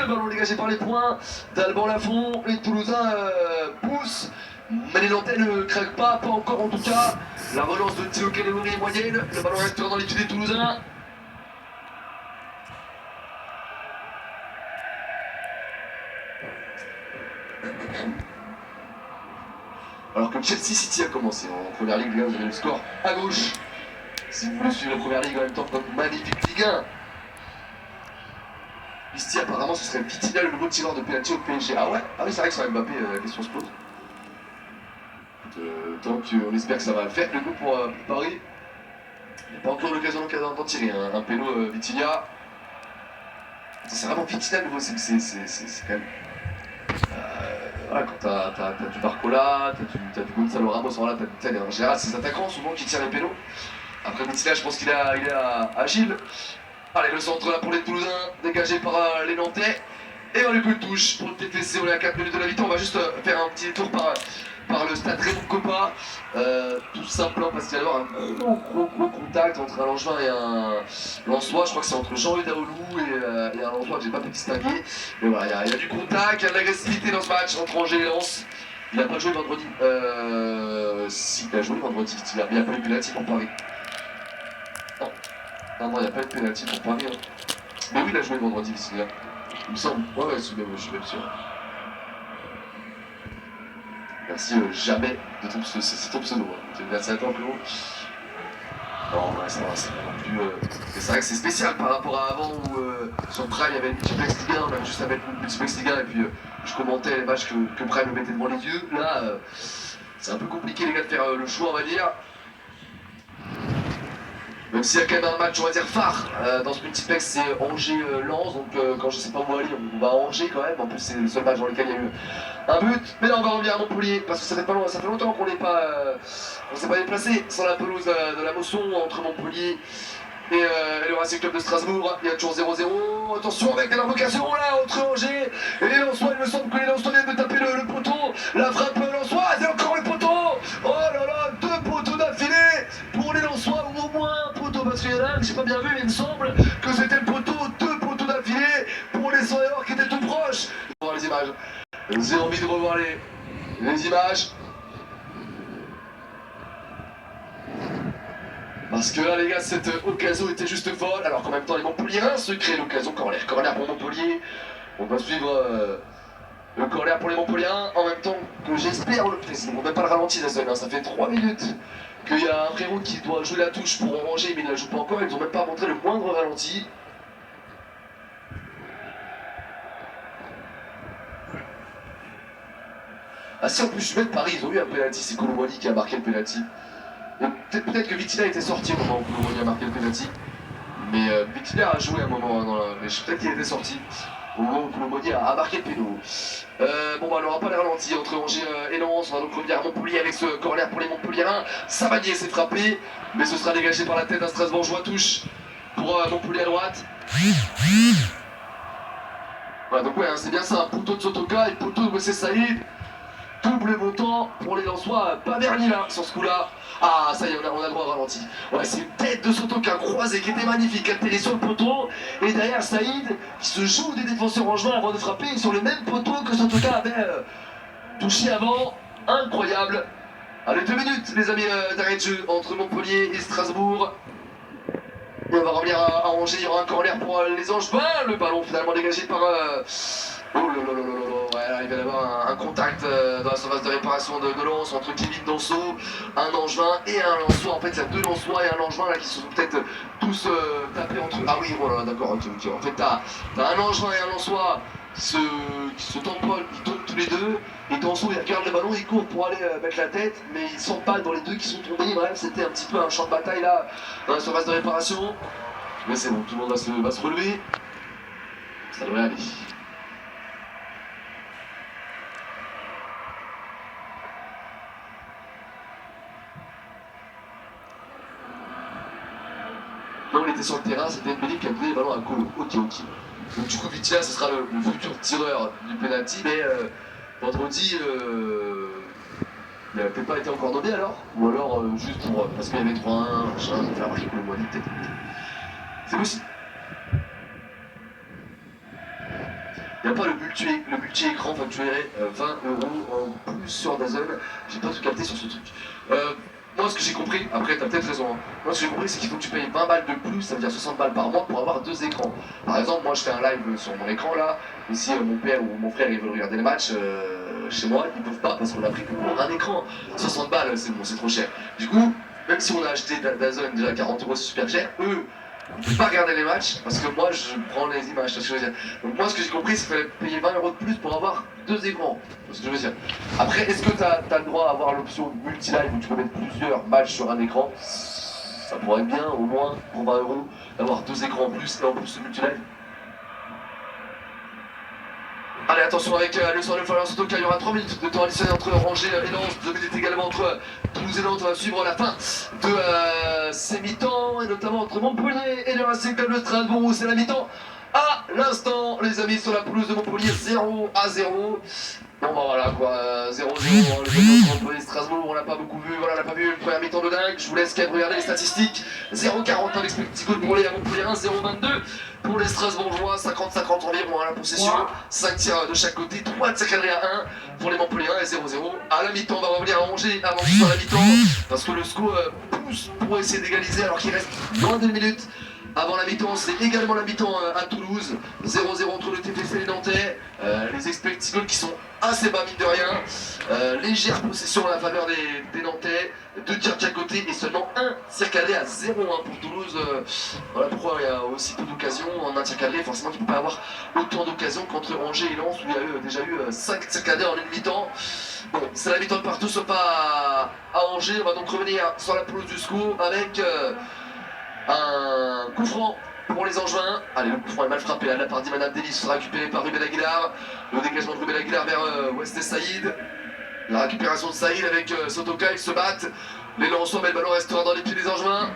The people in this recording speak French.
le ballon dégagé par les points d'Alban Lafont. Les Toulousains poussent, mais les Nantais ne craquent pas encore en tout cas. La relance de Théo Calémori est moyenne, le ballon restera dans les pieds des Toulousains. Alors que Chelsea City a commencé en première ligue, les gars, vous avez le score à gauche. Si vous voulez suivre la première ligue en même temps que notre magnifique Ligue 1. Ici, apparemment, ce serait Vitinha, le nouveau tireur de penalty au PSG. Ah ouais? Ah oui, c'est vrai que sur Mbappé, la question se pose. Tant qu'on espère que ça va le faire, le coup pour Paris. Il n'y a pas encore l'occasion d'en tirer. Un péno Vitinha. C'est vraiment Vitinha, le nouveau, c'est quand même. Voilà, quand t'as du Barcola, t'as du Gonzalo Ramos, voilà, en général, c'est ces attaquants souvent qui tirent les pénaux. Après Vitinha, je pense qu'il est agile. Allez, le centre là pour les Toulousains, dégagé par les Nantais. Et on lui coup de touche pour le TTC, on est à 4 minutes de la mi-temps. On va juste faire un petit tour par le stade Raymond Kopa. Tout simplement parce qu'il va y avoir un gros contact entre un Langevin et un Lensois. Je crois que c'est entre Jean-Louis Daoulou et un Lensois que j'ai pas pu distinguer. Mais voilà, il y a du contact, il y a de l'agressivité dans ce match entre Angers et Lens. Il n'a pas joué vendredi. Si, il a joué vendredi. Il n'y a pas eu de penalty pour Paris. Non, il n'y a pas eu de penalty pour Paris. Hein. Mais oui, il a joué vendredi ici. Là. Il me semble. Ouais, je suis même sûr. Merci jamais de ton pseudo. C'est ton pseudo. Hein. Merci à toi, Claude. Non, ouais, ça va, c'est pas non plus. Mais c'est vrai que c'est spécial par rapport à avant où sur Prime il y avait une multiplex Ligue 1, on avait juste à mettre une multiplex Ligue 1 et puis je commentais les matchs que Prime me mettait devant les yeux. Là, c'est un peu compliqué les gars de faire le choix, on va dire. Même s'il y a quand même un match, on va dire, phare dans ce multiplex, c'est Angers-Lens. Donc quand je sais pas où aller, on va à Angers quand même. En plus, c'est le seul match dans lequel il y a eu un but. Mais là, on va revenir à Montpellier parce que ça fait longtemps qu'on n'est pas, on s'est pas déplacé sur la pelouse de la Mosson entre Montpellier et le Racing Club de Strasbourg. Il y a toujours 0-0. Attention avec l'invocation là entre Angers et les Lensois. Il me semble que les Lensois viennent de taper le poteau. La frappe Lensoise et encore le poteau. Oh là là, 2 poteaux d'affilée pour les Lensois ou au moins un poteau parce qu'il y en a un que j'ai pas bien vu, mais il me semble que c'était le poteau, 2 poteaux d'affilée pour les Savoyards qui étaient tout proches. On va voir les images. J'ai envie de revoir les images. Parce que là les gars, cette occasion était juste folle, alors qu'en même temps les Montpelliérains se créent l'occasion. Corner pour Montpellier. On va suivre le corner pour les Montpelliérains en même temps que j'espère le plaisir. On ne met pas le ralenti là, ça fait 3 minutes qu'il y a un frérot qui doit jouer la touche pour Angers, mais il ne la joue pas encore, ils n'ont même pas montré le moindre ralenti. Ah si, en plus je mets Paris, ils ont eu un penalty, c'est Colomboigny qui a marqué le penalty. Peut-être que Vitinha était sorti au moment où Colomboigny a marqué le penalty. Mais Vitinha a joué un moment, mais peut-être qu'il était sorti au moment où Colomboigny a marqué le péno. Bon bah on n'aura pas les ralentis entre Angers et Lens. On va donc revenir à Montpellier avec ce corner pour les Montpelliérains. Savanier s'est frappé, mais ce sera dégagé par la tête d'un Strasbourgeois. Touche pour Montpellier à droite. Voilà, donc ouais, hein, c'est bien ça, un poteau de Sotoka et poteau de Wessé Saïd. Double montant pour les Lensois, pas verni là sur ce coup-là. Ah ça y est, on a droit au ralenti. Ouais, c'est une tête de Sotoka croisée qui était magnifique, atterri sur le poteau. Et derrière Saïd qui se joue des défenseurs en juin avant de frapper sur le même poteau que Sotoka avait touché avant. Incroyable. Allez, 2 minutes les amis d'arrêt de jeu entre Montpellier et Strasbourg. Et on va revenir à Angers, il y aura un corner pour les Angevins. Le ballon finalement dégagé par... Oh là là là là là, ouais, là, il va y avoir un contact dans la surface de réparation de Lens entre Kevin Danso, un Angevin et un Lensois. En fait, il y a 2 Lensois et un Angevin là qui se sont peut-être tous tapés entre eux. Ah oui, voilà, d'accord, ok. En fait, t'as un Angevin et un Lensois qui se tamponnent, qui tombent tous les deux. Et Danso, il regarde le ballon, il court pour aller mettre la tête, mais il s'empale dans les deux qui sont tombés. Bref, c'était un petit peu un champ de bataille là dans la surface de réparation. Mais c'est bon, tout le monde va se relever. Ça devrait aller. Là on était sur le terrain, c'était Mbélé qui a donné le ballon à Kolo. Ok. Donc du coup Vitinha ce sera le futur tireur du penalty, mais vendredi il n'avait peut-être pas été encore nommé alors. Ou alors juste pour parce qu'il y avait 3-1, machin, il faire marquer Colomboigny peut-être. C'est possible. Il n'y a pas le multi-écran facturé 20 € en plus sur DAZN. J'ai pas tout capté sur ce truc. Moi, ce que j'ai compris, après, t'as peut-être raison, hein. Moi, ce que j'ai compris, c'est qu'il faut que tu payes 20 balles de plus, ça veut dire 60 balles par mois pour avoir 2 écrans. Par exemple, moi, je fais un live sur mon écran là, et si mon père ou mon frère ils veulent regarder les matchs chez moi, ils peuvent pas parce qu'on a pris que pour un écran. 60 balles, c'est bon, c'est trop cher. Du coup, même si on a acheté DAZN déjà 40 €, c'est super cher, eux, on peut pas regarder les matchs parce que moi je prends les images, c'est ce que je veux dire. Donc moi ce que j'ai compris c'est qu'il fallait payer 20 € de plus pour avoir 2 écrans, c'est ce que je veux dire. Après est-ce que t'as le droit à avoir l'option multi-live où tu peux mettre plusieurs matchs sur un écran? Ça pourrait être bien au moins pour 20 € d'avoir 2 écrans en plus et en plus ce multi-live. Allez, attention avec le soir de Florian Sotoka, il y aura 3 minutes de temps additionnel entre Angers et Lens, 2 minutes également entre Toulouse et Nantes. On va suivre la fin de ces mi-temps, et notamment entre Montpellier et le Racing Club de Strasbourg, où c'est la mi-temps. À l'instant, les amis, sur la pelouse de Montpellier, 0-0. Bon bah voilà quoi, 0-0, le Montpellier-Strasbourg, on l'a pas beaucoup vu, voilà, on l'a pas vu une première mi-temps de dingue, je vous laisse quand même regarder les statistiques. 0-41 l'expected goal pour les Montpellier, 0-22 pour les Strasbourgeois, 50-50 environ à la possession, 5 tirs de chaque côté, 3 tirs cadrés à 1 pour les Montpelliérains et 0-0. À la mi-temps, on va revenir à Angers avant qu'il soit à la mi-temps, parce que le SCO pousse pour essayer d'égaliser alors qu'il reste moins d'une minute. Avant la mi-temps, c'est également la mi-temps à Toulouse, 0-0 entre le TFC et les Nantais, les expected goals qui sont assez bas mine de rien, légère possession à la faveur des Nantais, 2 tirs de chaque côté et seulement 1 tir cadré à 0 pour Toulouse. Voilà pourquoi il y a aussi peu d'occasions en un tir cadré, forcément tu ne peux pas avoir autant d'occasions qu'entre Angers et Lens où il y a déjà eu 5 tirs cadrés en une mi-temps. Bon, c'est la mi-temps de partout sauf à Angers, on va donc revenir sur la pelouse du SCO avec un coup franc pour les Angevins. Allez, le coup franc est mal frappé là de la part d'Iman Abdelli, sera récupéré par Ruben Aguilar. Le dégagement de Ruben Aguilar vers Wesley Saïd. La récupération de Saïd avec Sotoka, ils se battent. Les Lensois, mais le ballon restera dans les pieds des Angevins.